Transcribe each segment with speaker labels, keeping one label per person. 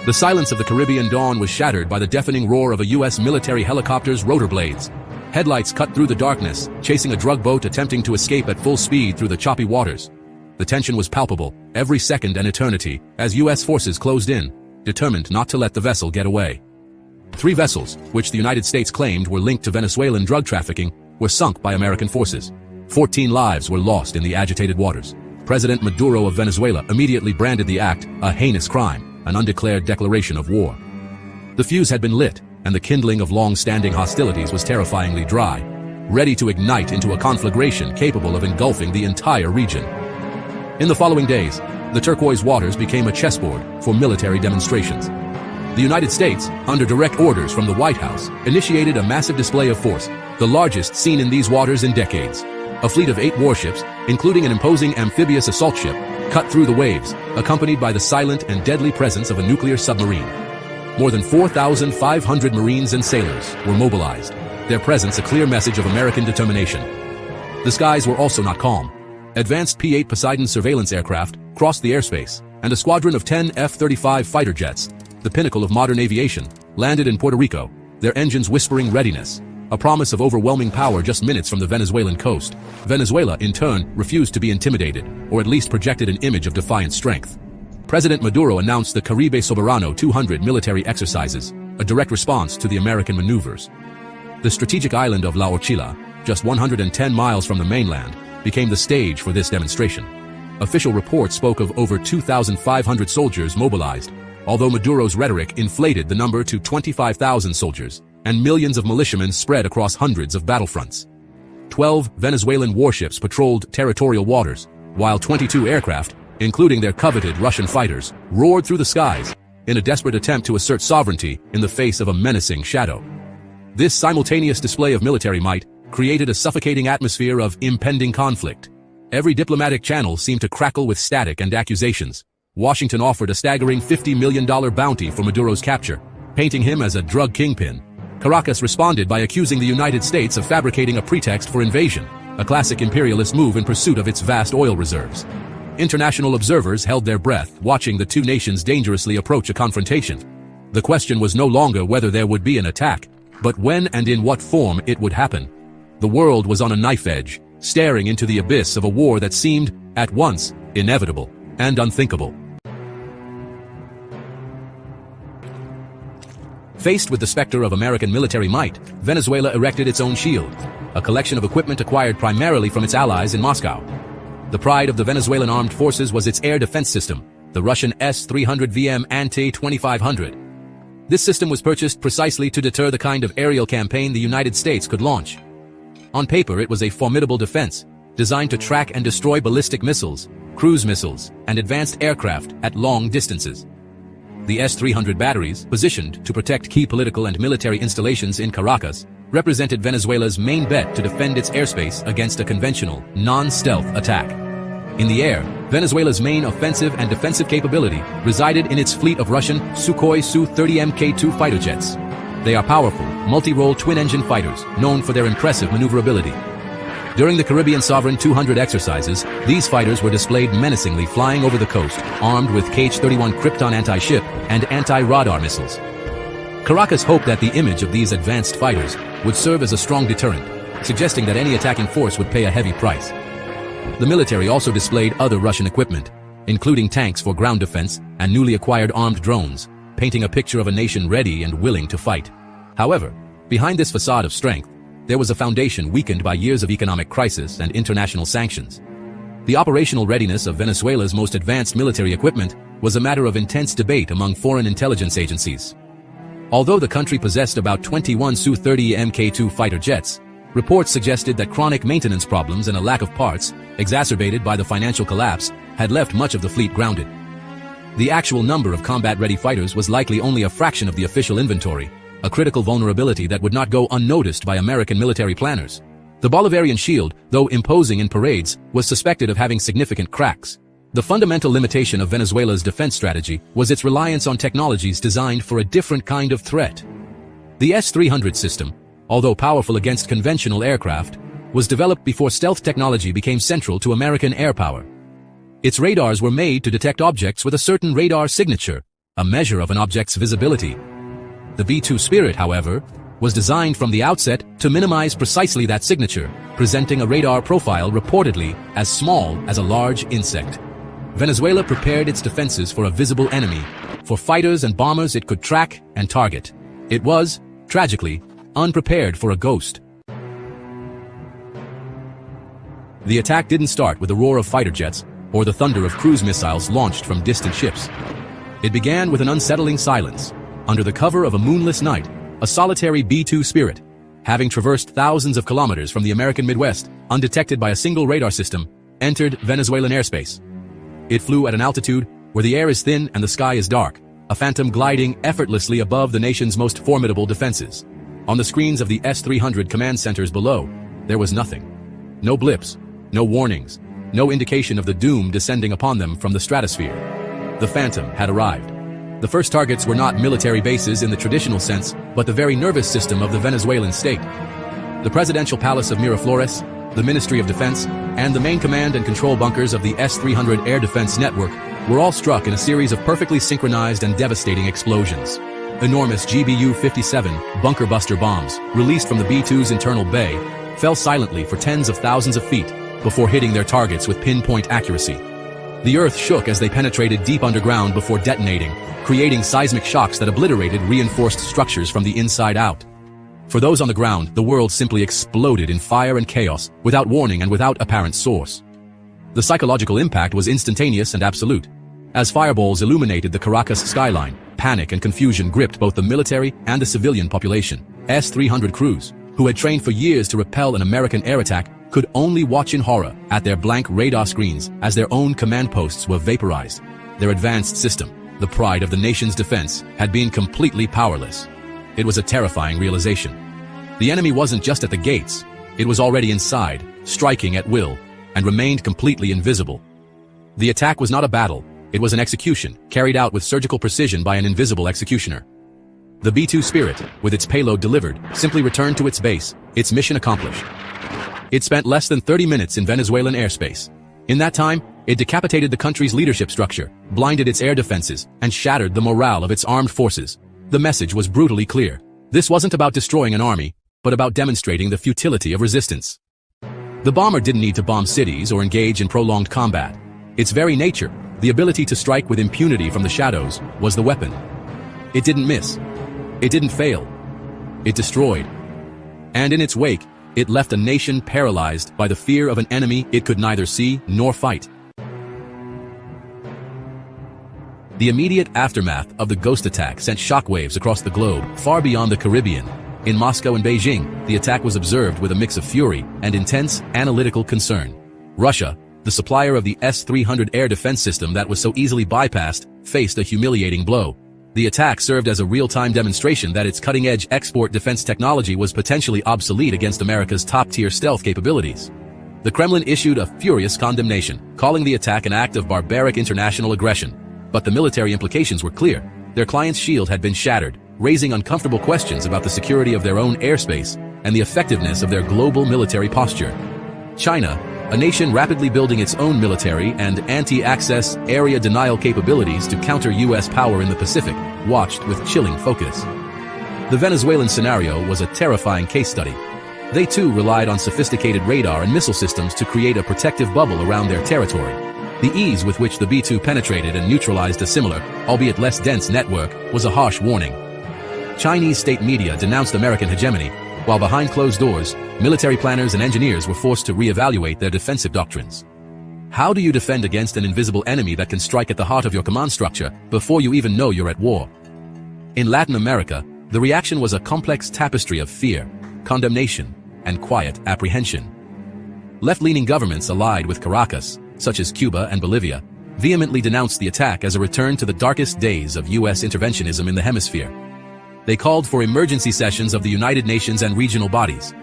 Speaker 1: The silence of the Caribbean dawn was shattered by the deafening roar of a U.S. military helicopter's rotor blades. Headlights cut through the darkness, chasing a drug boat attempting to escape at full speed through the choppy waters. The tension was palpable, every second an eternity, as U.S. forces closed in, determined not to let the vessel get away. 3 vessels, which the United States claimed were linked to Venezuelan drug trafficking, were sunk by American forces. 14 lives were lost in the agitated waters. President Maduro of Venezuela immediately branded the act a heinous crime, an undeclared declaration of war. The fuse had been lit, and the kindling of long-standing hostilities was terrifyingly dry, ready to ignite into a conflagration capable of engulfing the entire region. In the following days, the turquoise waters became a chessboard for military demonstrations. The United States, under direct orders from the White House, initiated a massive display of force, the largest seen in these waters in decades. A fleet of 8 warships, including an imposing amphibious assault ship, cut through the waves, accompanied by the silent and deadly presence of a nuclear submarine. More than 4,500 Marines and sailors were mobilized, their presence a clear message of American determination. The skies were also not calm. Advanced P-8 Poseidon surveillance aircraft crossed the airspace, and a squadron of 10 F-35 fighter jets, the pinnacle of modern aviation, landed in Puerto Rico, their engines whispering readiness, a promise of overwhelming power just minutes from the Venezuelan coast. Venezuela, in turn, refused to be intimidated, or at least projected an image of defiant strength. President Maduro announced the Caribe Soberano 200 military exercises, a direct response to the American maneuvers. The strategic island of La Orchila, just 110 miles from the mainland, became the stage for this demonstration. Official reports spoke of over 2,500 soldiers mobilized, although Maduro's rhetoric inflated the number to 25,000 soldiers, and millions of militiamen spread across hundreds of battlefronts. 12 Venezuelan warships patrolled territorial waters, while 22 aircraft, including their coveted Russian fighters, roared through the skies in a desperate attempt to assert sovereignty in the face of a menacing shadow. This simultaneous display of military might created a suffocating atmosphere of impending conflict. Every diplomatic channel seemed to crackle with static and accusations. Washington offered a staggering $50 million bounty for Maduro's capture, painting him as a drug kingpin. Caracas responded by accusing the United States of fabricating a pretext for invasion, a classic imperialist move in pursuit of its vast oil reserves. International observers held their breath, watching the two nations dangerously approach a confrontation. The question was no longer whether there would be an attack, but when and in what form it would happen. The world was on a knife edge, staring into the abyss of a war that seemed, at once, inevitable and unthinkable. Faced with the specter of American military might, Venezuela erected its own shield, a collection of equipment acquired primarily from its allies in Moscow. The pride of the Venezuelan armed forces was its air defense system, the Russian S-300VM Anti-2500. This system was purchased precisely to deter the kind of aerial campaign the United States could launch. On paper, it was a formidable defense, designed to track and destroy ballistic missiles, cruise missiles, and advanced aircraft at long distances. The S-300 batteries, positioned to protect key political and military installations in Caracas, represented Venezuela's main bet to defend its airspace against a conventional, non-stealth attack. In the air, Venezuela's main offensive and defensive capability resided in its fleet of Russian Sukhoi Su-30 Mk2 fighter jets. They are powerful, multi-role twin-engine fighters, known for their impressive maneuverability. During the Caribbean Sovereign 200 exercises, these fighters were displayed menacingly flying over the coast, armed with KH-31 Krypton anti-ship and anti-radar missiles. Caracas hoped that the image of these advanced fighters would serve as a strong deterrent, suggesting that any attacking force would pay a heavy price. The military also displayed other Russian equipment, including tanks for ground defense and newly acquired armed drones, painting a picture of a nation ready and willing to fight. However, behind this facade of strength, there was a foundation weakened by years of economic crisis and international sanctions. The operational readiness of Venezuela's most advanced military equipment was a matter of intense debate among foreign intelligence agencies. Although the country possessed about 21 Su-30 Mk2 fighter jets, reports suggested that chronic maintenance problems and a lack of parts, exacerbated by the financial collapse, had left much of the fleet grounded. The actual number of combat-ready fighters was likely only a fraction of the official inventory, a critical vulnerability that would not go unnoticed by American military planners. The Bolivarian shield, though imposing in parades, was suspected of having significant cracks. The fundamental limitation of Venezuela's defense strategy was its reliance on technologies designed for a different kind of threat. The S-300 system, although powerful against conventional aircraft, was developed before stealth technology became central to American air power. Its radars were made to detect objects with a certain radar signature, a measure of an object's visibility. The B-2 Spirit, however, was designed from the outset to minimize precisely that signature, presenting a radar profile reportedly as small as a large insect. Venezuela prepared its defenses for a visible enemy, for fighters and bombers it could track and target. It was, tragically, unprepared for a ghost. The attack didn't start with the roar of fighter jets or the thunder of cruise missiles launched from distant ships. It began with an unsettling silence. Under the cover of a moonless night, a solitary B-2 Spirit, having traversed thousands of kilometers from the American Midwest, undetected by a single radar system, entered Venezuelan airspace. It flew at an altitude where the air is thin and the sky is dark, a phantom gliding effortlessly above the nation's most formidable defenses. On the screens of the S-300 command centers below, there was nothing. No blips, no warnings, no indication of the doom descending upon them from the stratosphere. The phantom had arrived. The first targets were not military bases in the traditional sense, but the very nervous system of the Venezuelan state. The presidential palace of Miraflores, the Ministry of Defense, and the main command and control bunkers of the S-300 air defense network were all struck in a series of perfectly synchronized and devastating explosions. Enormous GBU-57 bunker buster bombs, released from the B-2's internal bay, fell silently for tens of thousands of feet before hitting their targets with pinpoint accuracy. The earth shook as they penetrated deep underground before detonating, creating seismic shocks that obliterated reinforced structures from the inside out. For those on the ground, the world simply exploded in fire and chaos, without warning and without apparent source. The psychological impact was instantaneous and absolute. As fireballs illuminated the Caracas skyline, panic and confusion gripped both the military and the civilian population. S-300 crews, who had trained for years to repel an American air attack, could only watch in horror at their blank radar screens as their own command posts were vaporized. Their advanced system, the pride of the nation's defense, had been completely powerless. It was a terrifying realization. The enemy wasn't just at the gates, it was already inside, striking at will, and remained completely invisible. The attack was not a battle, it was an execution, carried out with surgical precision by an invisible executioner. The B-2 Spirit, with its payload delivered, simply returned to its base, its mission accomplished. It spent less than 30 minutes in Venezuelan airspace. In that time, it decapitated the country's leadership structure, blinded its air defenses, and shattered the morale of its armed forces. The message was brutally clear. This wasn't about destroying an army, but about demonstrating the futility of resistance. The bomber didn't need to bomb cities or engage in prolonged combat. Its very nature, the ability to strike with impunity from the shadows, was the weapon. It didn't miss. It didn't fail. It destroyed. And in its wake, it left a nation paralyzed by the fear of an enemy it could neither see nor fight. The immediate aftermath of the ghost attack sent shockwaves across the globe, far beyond the Caribbean. In Moscow and Beijing, the attack was observed with a mix of fury and intense analytical concern. Russia, the supplier of the S-300 air defense system that was so easily bypassed, faced a humiliating blow. The attack served as a real-time demonstration that its cutting-edge export defense technology was potentially obsolete against America's top-tier stealth capabilities. The Kremlin issued a furious condemnation, calling the attack an act of barbaric international aggression. But the military implications were clear. Their client's shield had been shattered, raising uncomfortable questions about the security of their own airspace and the effectiveness of their global military posture. China, a nation rapidly building its own military and anti-access area denial capabilities to counter U.S. power in the Pacific, watched with chilling focus. The Venezuelan scenario was a terrifying case study. They too relied on sophisticated radar and missile systems to create a protective bubble around their territory. The ease with which the B-2 penetrated and neutralized a similar, albeit less dense network, was a harsh warning. Chinese state media denounced American hegemony, while behind closed doors, military planners and engineers were forced to reevaluate their defensive doctrines. How do you defend against an invisible enemy that can strike at the heart of your command structure before you even know you're at war? In Latin America, the reaction was a complex tapestry of fear, condemnation, and quiet apprehension. Left-leaning governments allied with Caracas, such as Cuba and Bolivia, vehemently denounced the attack as a return to the darkest days of U.S. interventionism in the hemisphere. They called for emergency sessions of the United Nations and regional bodies.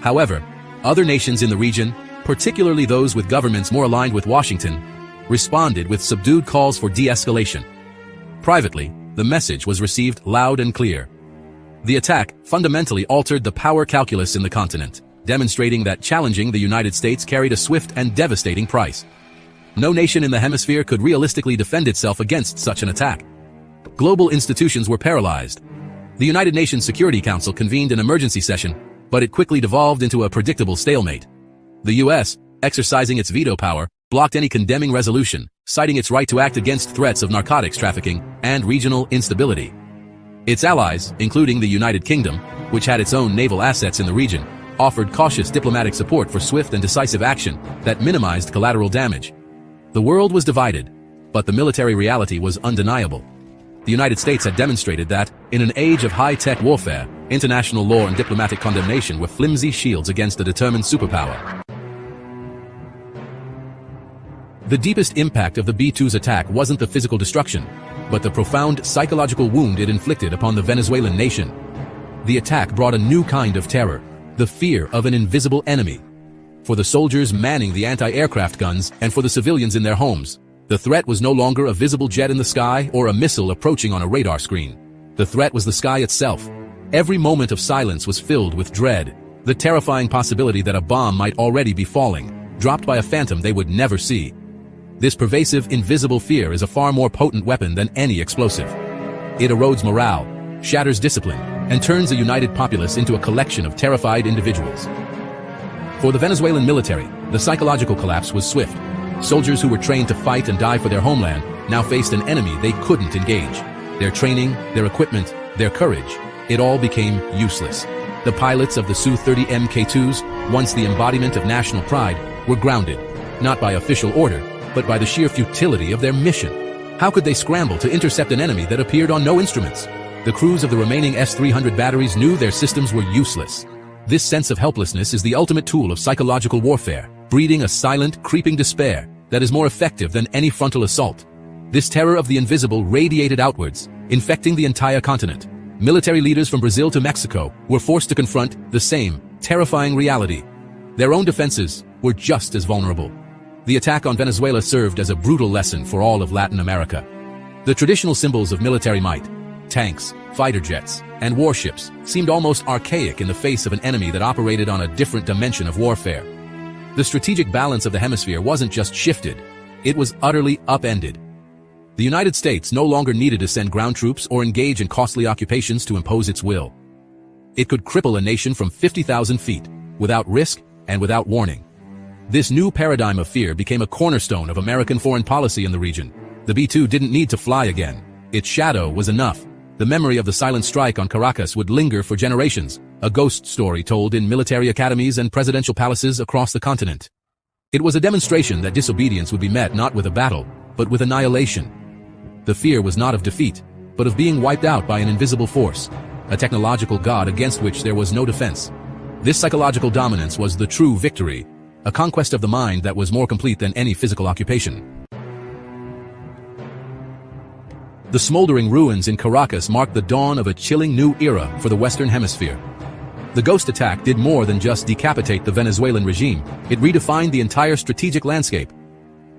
Speaker 1: However, other nations in the region, particularly those with governments more aligned with Washington, responded with subdued calls for de-escalation. Privately, the message was received loud and clear. The attack fundamentally altered the power calculus in the continent, demonstrating that challenging the United States carried a swift and devastating price. No nation in the hemisphere could realistically defend itself against such an attack. Global institutions were paralyzed. The United Nations Security Council convened an emergency session, but it quickly devolved into a predictable stalemate. The U.S., exercising its veto power, blocked any condemning resolution, citing its right to act against threats of narcotics trafficking and regional instability. Its allies, including the United Kingdom, which had its own naval assets in the region, offered cautious diplomatic support for swift and decisive action that minimized collateral damage. The world was divided, but the military reality was undeniable. The United States had demonstrated that, in an age of high-tech warfare, international law and diplomatic condemnation were flimsy shields against a determined superpower. The deepest impact of the B-2's attack wasn't the physical destruction, but the profound psychological wound it inflicted upon the Venezuelan nation. The attack brought a new kind of terror, the fear of an invisible enemy. For the soldiers manning the anti-aircraft guns and for the civilians in their homes, the threat was no longer a visible jet in the sky or a missile approaching on a radar screen. The threat was the sky itself. Every moment of silence was filled with dread, the terrifying possibility that a bomb might already be falling, dropped by a phantom they would never see. This pervasive, invisible fear is a far more potent weapon than any explosive. It erodes morale, shatters discipline, and turns a united populace into a collection of terrified individuals. For the Venezuelan military, the psychological collapse was swift. Soldiers who were trained to fight and die for their homeland now faced an enemy they couldn't engage. Their training, their equipment, their courage, it all became useless. The pilots of the Su-30 Mk2s, once the embodiment of national pride, were grounded, not by official order, but by the sheer futility of their mission. How could they scramble to intercept an enemy that appeared on no instruments? The crews of the remaining S-300 batteries knew their systems were useless. This sense of helplessness is the ultimate tool of psychological warfare, breeding a silent, creeping despair that is more effective than any frontal assault. This terror of the invisible radiated outwards, infecting the entire continent. Military leaders from Brazil to Mexico were forced to confront the same terrifying reality. Their own defenses were just as vulnerable. The attack on Venezuela served as a brutal lesson for all of Latin America. The traditional symbols of military might, tanks, fighter jets, and warships, seemed almost archaic in the face of an enemy that operated on a different dimension of warfare. The strategic balance of the hemisphere wasn't just shifted, it was utterly upended. The United States no longer needed to send ground troops or engage in costly occupations to impose its will. It could cripple a nation from 50,000 feet, without risk and without warning. This new paradigm of fear became a cornerstone of American foreign policy in the region. The B-2 didn't need to fly again. Its shadow was enough. The memory of the silent strike on Caracas would linger for generations, a ghost story told in military academies and presidential palaces across the continent. It was a demonstration that disobedience would be met not with a battle, but with annihilation. The fear was not of defeat, but of being wiped out by an invisible force, a technological god against which there was no defense. This psychological dominance was the true victory, a conquest of the mind that was more complete than any physical occupation. The smoldering ruins in Caracas marked the dawn of a chilling new era for the Western Hemisphere. The ghost attack did more than just decapitate the Venezuelan regime, it redefined the entire strategic landscape.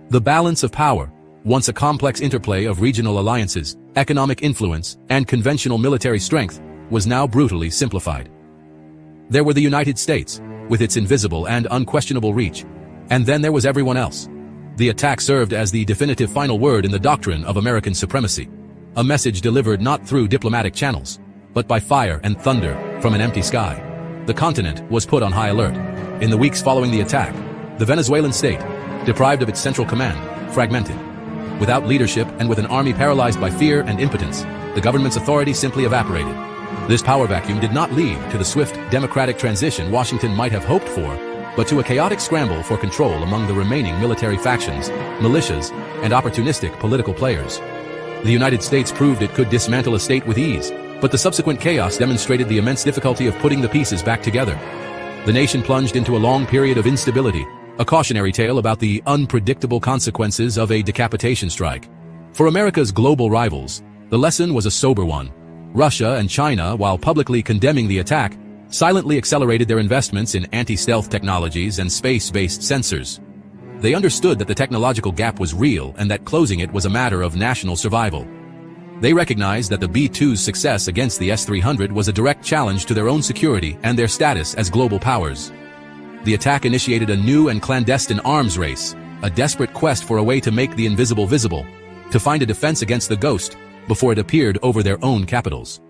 Speaker 1: The balance of power, once a complex interplay of regional alliances, economic influence, and conventional military strength, was now brutally simplified. There were the United States, with its invisible and unquestionable reach, and then there was everyone else. The attack served as the definitive final word in the doctrine of American supremacy, a message delivered not through diplomatic channels, but by fire and thunder from an empty sky. The continent was put on high alert. In the weeks following the attack, the Venezuelan state, deprived of its central command, fragmented. Without leadership and with an army paralyzed by fear and impotence, the government's authority simply evaporated. This power vacuum did not lead to the swift democratic transition Washington might have hoped for, but to a chaotic scramble for control among the remaining military factions, militias, and opportunistic political players. The United States proved it could dismantle a state with ease, but the subsequent chaos demonstrated the immense difficulty of putting the pieces back together. The nation plunged into a long period of instability, a cautionary tale about the unpredictable consequences of a decapitation strike. For America's global rivals, the lesson was a sober one. Russia and China, while publicly condemning the attack, silently accelerated their investments in anti-stealth technologies and space-based sensors. They understood that the technological gap was real and that closing it was a matter of national survival. They recognized that the B-2's success against the S-300 was a direct challenge to their own security and their status as global powers. The attack initiated a new and clandestine arms race, a desperate quest for a way to make the invisible visible, to find a defense against the ghost, before it appeared over their own capitals.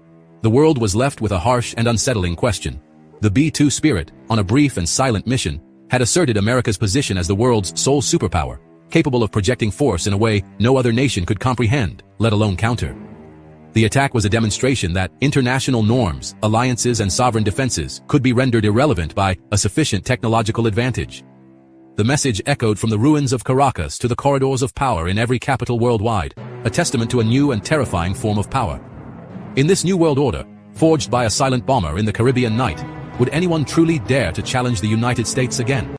Speaker 1: The world was left with a harsh and unsettling question. The B-2 Spirit, on a brief and silent mission, had asserted America's position as the world's sole superpower, capable of projecting force in a way no other nation could comprehend, let alone counter. The attack was a demonstration that international norms, alliances, and sovereign defenses could be rendered irrelevant by a sufficient technological advantage. The message echoed from the ruins of Caracas to the corridors of power in every capital worldwide, a testament to a new and terrifying form of power. In this new world order, forged by a silent bomber in the Caribbean night, would anyone truly dare to challenge the United States again?